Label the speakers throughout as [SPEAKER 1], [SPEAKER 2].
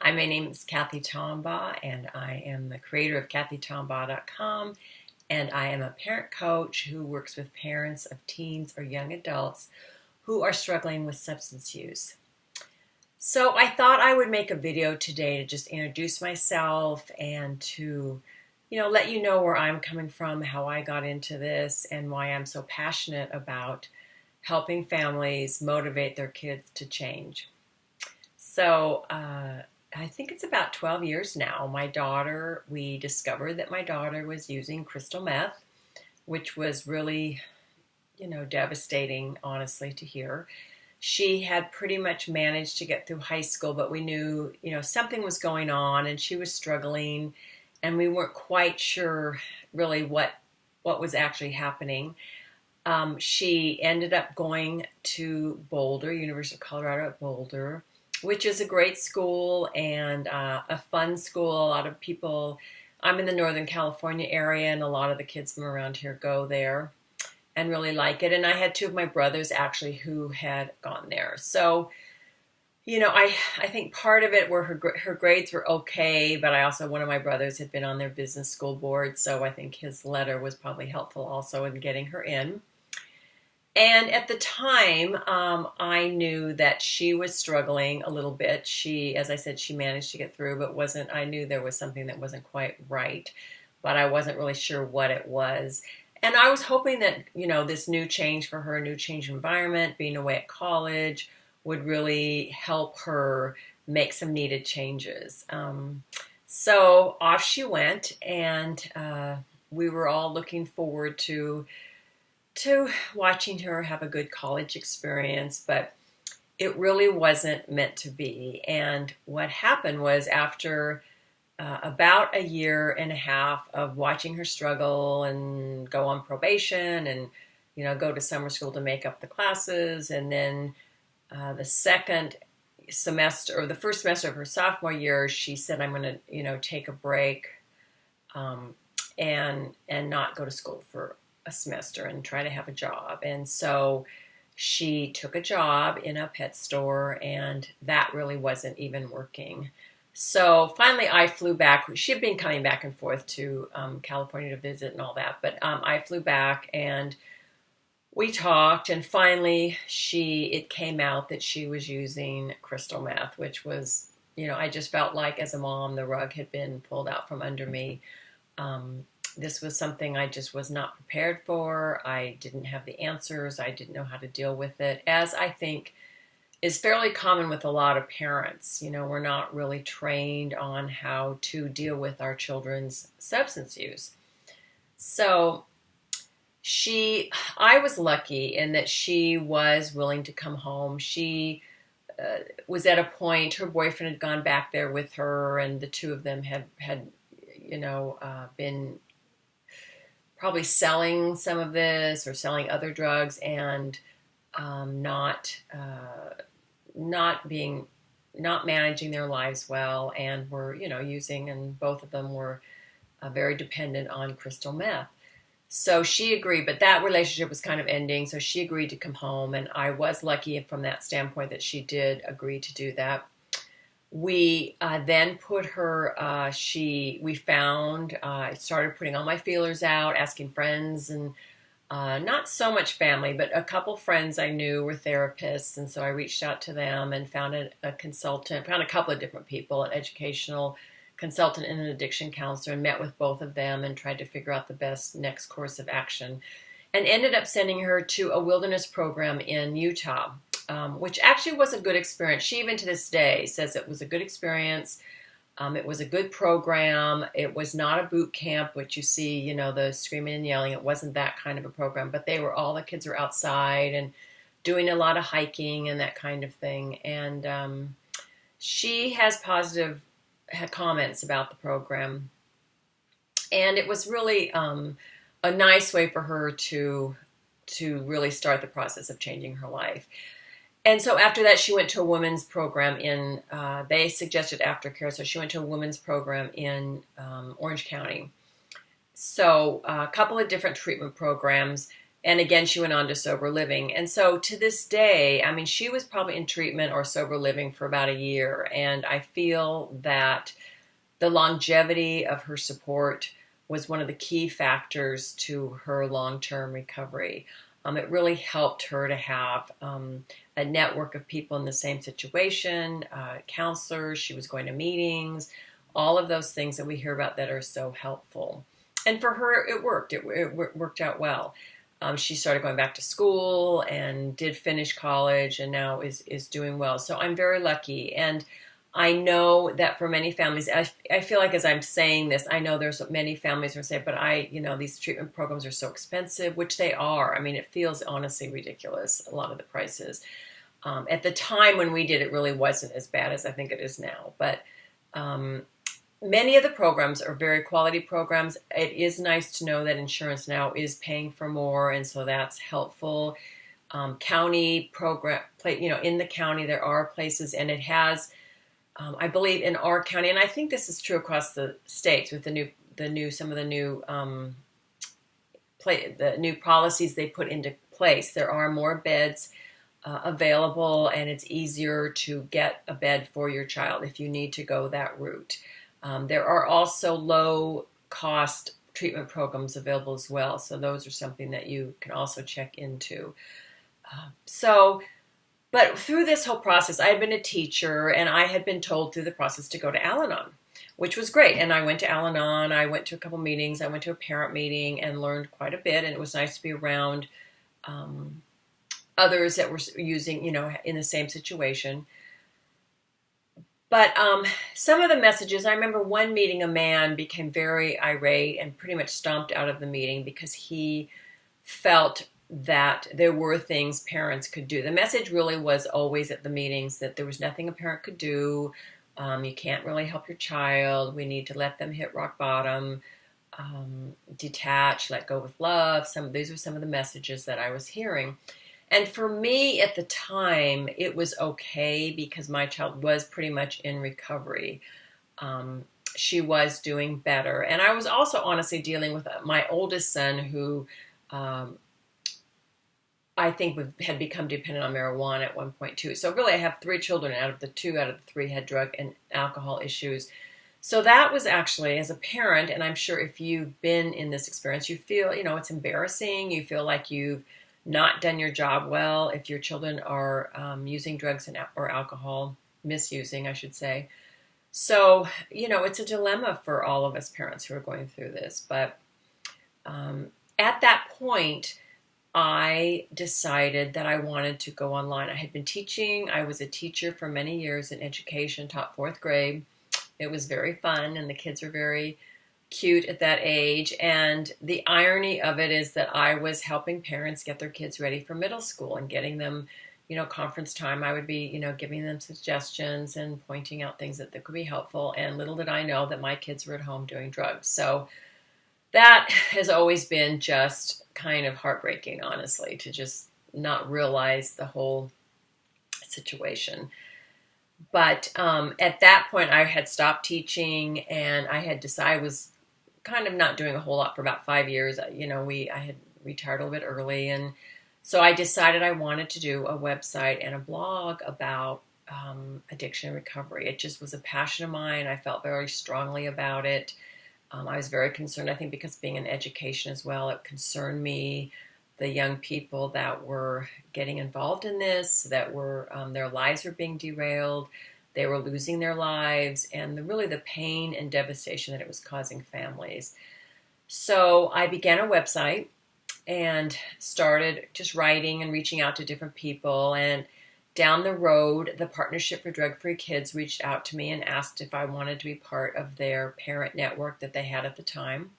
[SPEAKER 1] Hi, my name is Cathy Tombaugh, and I am the creator of CathyTombaugh.com, and I am a parent coach who works with parents of teens or young adults who are struggling with substance use. So I thought I would make a video today to just introduce myself and to, let you know where I'm coming from, how I got into this, and why I'm so passionate about helping families motivate their kids to change. So, I think it's about 12 years now. We discovered that my daughter was using crystal meth, which was really, devastating, honestly, to hear. She had pretty much managed to get through high school, but we knew, something was going on and she was struggling, and we weren't quite sure really what was actually happening. She ended up going to Boulder, University of Colorado at Boulder, which is a great school and a fun school. A lot of people, I'm in the Northern California area, and a lot of the kids from around here go there and really like it. And I had two of my brothers actually who had gone there. So, I think part of it were her grades were okay, but one of my brothers had been on their business school board, so I think his letter was probably helpful also in getting her in. And at the time, I knew that she was struggling a little bit. As I said, she managed to get through, but I knew there was something that wasn't quite right, but I wasn't really sure what it was. And I was hoping that, this new change for her, new change environment, being away at college, would really help her make some needed changes. So off she went, and we were all looking forward to watching her have a good college experience, but it really wasn't meant to be. And what happened was, after about a year and a half of watching her struggle and go on probation and, go to summer school to make up the classes, and then the second semester or the first semester of her sophomore year, she said, I'm going to, take a break and not go to school for a semester and try to have a job. And so she took a job in a pet store, and that really wasn't even working. So finally I flew back. She had been coming back and forth to California to visit and all that, but I flew back and we talked, and finally it came out that she was using crystal meth, which was, I just felt like as a mom, the rug had been pulled out from under me. This was something I just was not prepared for. I didn't have the answers. I didn't know how to deal with it, as I think is fairly common with a lot of parents. We're not really trained on how to deal with our children's substance use. So I was lucky in that she was willing to come home. She was at a point, her boyfriend had gone back there with her, and the two of them had been probably selling some of this or selling other drugs, and not managing their lives well, and were using, and both of them were very dependent on crystal meth. So she agreed, but that relationship was kind of ending, so she agreed to come home, and I was lucky from that standpoint that she did agree to do that. We then put her, I started putting all my feelers out, asking friends, and not so much family, but a couple friends I knew were therapists, and so I reached out to them and found a consultant, found a couple of different people, an educational consultant and an addiction counselor, and met with both of them and tried to figure out the best next course of action, and ended up sending her to a wilderness program in Utah. Which actually was a good experience. She, even to this day, says it was a good experience. It was a good program. It was not a boot camp, which you see, the screaming and yelling. It wasn't that kind of a program, but all the kids were outside and doing a lot of hiking and that kind of thing. And she has positive comments about the program. And it was really a nice way for her to really start the process of changing her life. And so after that, she went to a women's program they suggested aftercare, so she went to a women's program in Orange County. So a couple of different treatment programs. And again, she went on to sober living. And so to this day, I mean, she was probably in treatment or sober living for about a year. And I feel that the longevity of her support was one of the key factors to her long-term recovery. It really helped her to have a network of people in the same situation, counselors, she was going to meetings, all of those things that we hear about that are so helpful. And for her, it worked. It worked out well. She started going back to school and did finish college and now is doing well. So I'm very lucky. And I know that for many families, I feel like as I'm saying this, I know there's many families who say, but these treatment programs are so expensive, which they are. I mean, it feels honestly ridiculous, a lot of the prices. At the time when we did, it really wasn't as bad as I think it is now. But many of the programs are very quality programs. It is nice to know that insurance now is paying for more, and so that's helpful. County program, in the county there are places, and it has, I believe, in our county, and I think this is true across the states with the new policies they put into place. There are more beds available, and it's easier to get a bed for your child if you need to go that route. There are also low-cost treatment programs available as well, so those are something that you can also check into. But through this whole process, I had been a teacher, and I had been told through the process to go to Al-Anon, which was great. And I went to Al-Anon, I went to a couple meetings, I went to a parent meeting and learned quite a bit, and it was nice to be around others that were using, in the same situation. But some of the messages, I remember one meeting, a man became very irate and pretty much stomped out of the meeting because he felt that there were things parents could do. The message really was always at the meetings that there was nothing a parent could do. You can't really help your child. We need to let them hit rock bottom, detach, let go with love. These were some of the messages that I was hearing. And for me at the time, it was okay because my child was pretty much in recovery. She was doing better. And I was also honestly dealing with my oldest son who I think had become dependent on marijuana at one point too. So really I have 3 children out of the 3 had drug and alcohol issues. So that was actually, as a parent, and I'm sure if you've been in this experience, you feel, it's embarrassing. You feel like you've not done your job well if your children are using drugs or alcohol, misusing, I should say. So, it's a dilemma for all of us parents who are going through this. But at that point, I decided that I wanted to go online. I had been teaching. I was a teacher for many years in education, taught 4th grade. It was very fun, and the kids were very cute at that age. And the irony of it is that I was helping parents get their kids ready for middle school and getting them, conference time. I would be, giving them suggestions and pointing out things that could be helpful. And little did I know that my kids were at home doing drugs. So that has always been just kind of heartbreaking, honestly, to just not realize the whole situation. But at that point, I had stopped teaching, and I had decided I was kind of not doing a whole lot for about 5 years. I had retired a little bit early, and so I decided I wanted to do a website and a blog about addiction and recovery. It just was a passion of mine. I felt very strongly about it. I was very concerned, I think, because being in education as well, it concerned me, the young people that were getting involved in this, that were their lives were being derailed, they were losing their lives, and really the pain and devastation that it was causing families. So I began a website and started just writing and reaching out to different people. And down the road, the Partnership for Drug-Free Kids reached out to me and asked if I wanted to be part of their parent network that they had at the time.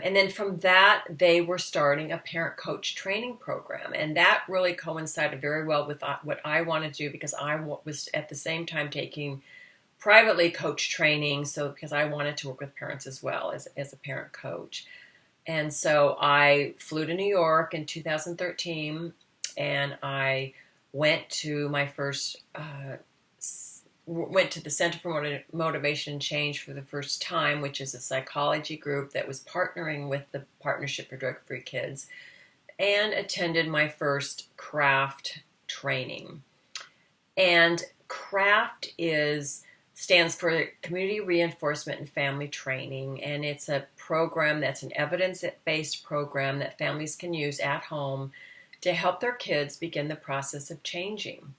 [SPEAKER 1] And then from that, they were starting a parent coach training program. And that really coincided very well with what I wanted to do, because I was at the same time taking privately coach training, because I wanted to work with parents as well as a parent coach. And so I flew to New York in 2013, and I went to my first, went to the Center for Motivation and Change for the first time, which is a psychology group that was partnering with the Partnership for Drug-Free Kids and attended my first craft training. And craft stands for Community Reinforcement and Family Training, and it's a program that's an evidence-based program that families can use at home to help their kids begin the process of changing.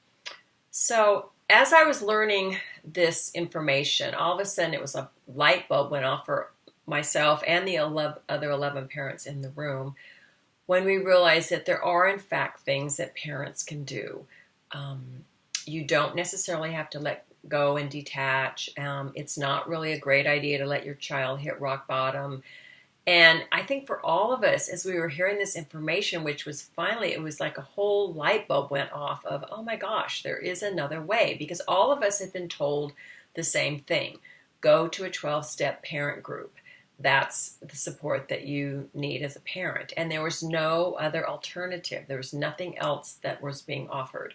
[SPEAKER 1] So as I was learning this information, all of a sudden it was a light bulb went off for myself and the other 11 parents in the room when we realized that there are in fact things that parents can do. You don't necessarily have to let go and detach. It's not really a great idea to let your child hit rock bottom. And I think for all of us, as we were hearing this information, which was finally, it was like a whole light bulb went off of, oh my gosh, there is another way. Because all of us had been told the same thing. Go to a 12-step parent group. That's the support that you need as a parent. And there was no other alternative. There was nothing else that was being offered.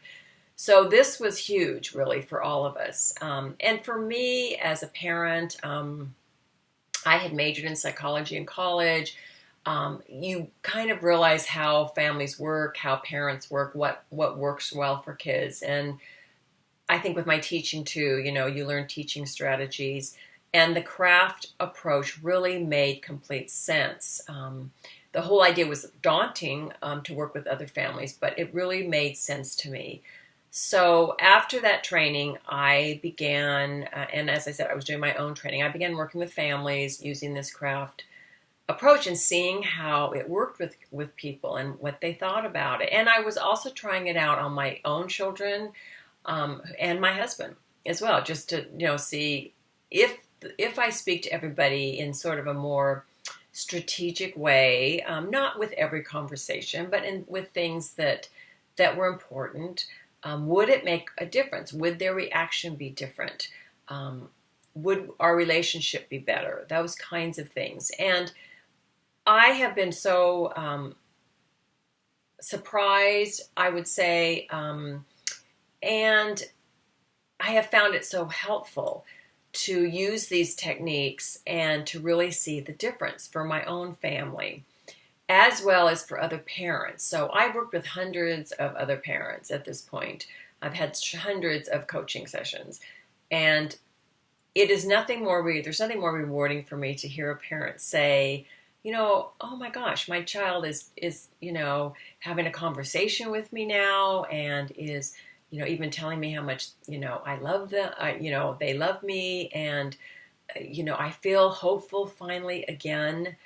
[SPEAKER 1] So this was huge, really, for all of us. And for me as a parent, I had majored in psychology in college. You kind of realize how families work, how parents work, what works well for kids. And I think with my teaching too, you learn teaching strategies. And the craft approach really made complete sense. The whole idea was daunting to work with other families, but it really made sense to me. So after that training, I began, and as I said, I was doing my own training. I began working with families using this craft approach and seeing how it worked with people and what they thought about it. And I was also trying it out on my own children and my husband as well, just to see if I speak to everybody in sort of a more strategic way, not with every conversation, but with things that were important. Would it make a difference? Would their reaction be different? Would our relationship be better? Those kinds of things. And I have been so surprised, I would say, and I have found it so helpful to use these techniques and to really see the difference for my own family, as well as for other parents. So I've worked with hundreds of other parents at this point. I've had hundreds of coaching sessions. And it is there's nothing more rewarding for me to hear a parent say, oh my gosh, my child is having a conversation with me now and is, even telling me how much, I love them, they love me. And, I feel hopeful finally again.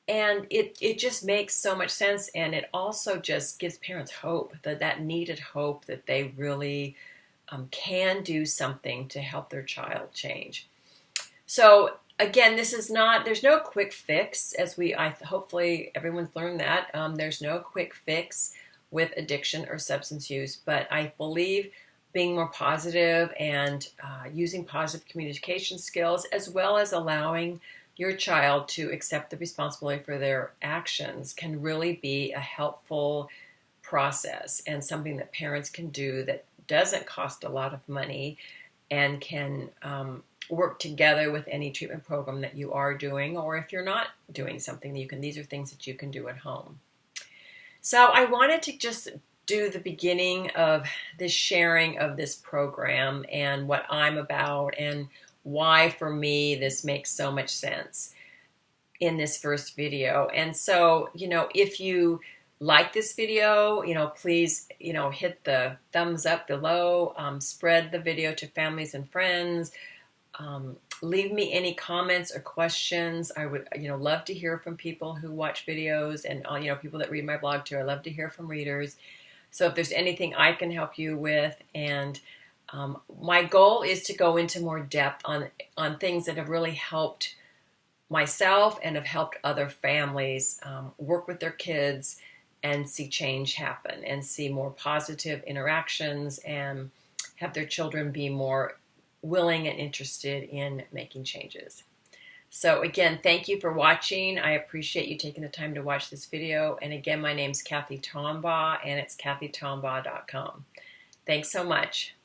[SPEAKER 1] And it just makes so much sense, and it also just gives parents hope, that needed hope that they really can do something to help their child change. So again, there's no quick fix, hopefully everyone's learned that. There's no quick fix with addiction or substance use, but I believe being more positive and using positive communication skills, as well as allowing your child to accept the responsibility for their actions, can really be a helpful process and something that parents can do that doesn't cost a lot of money and can work together with any treatment program that you are doing, or if you're not doing something, these are things that you can do at home. So I wanted to just do the beginning of this sharing of this program and what I'm about and why for me this makes so much sense in this first video. And so, if you like this video, please, hit the thumbs up below, spread the video to families and friends, leave me any comments or questions. I would, love to hear from people who watch videos and, people that read my blog too. I love to hear from readers. So if there's anything I can help you with, and my goal is to go into more depth on things that have really helped myself and have helped other families work with their kids and see change happen and see more positive interactions and have their children be more willing and interested in making changes. So again, thank you for watching. I appreciate you taking the time to watch this video. And again, my name's Cathy Tombaugh, and it's cathytombaugh.com. Thanks so much.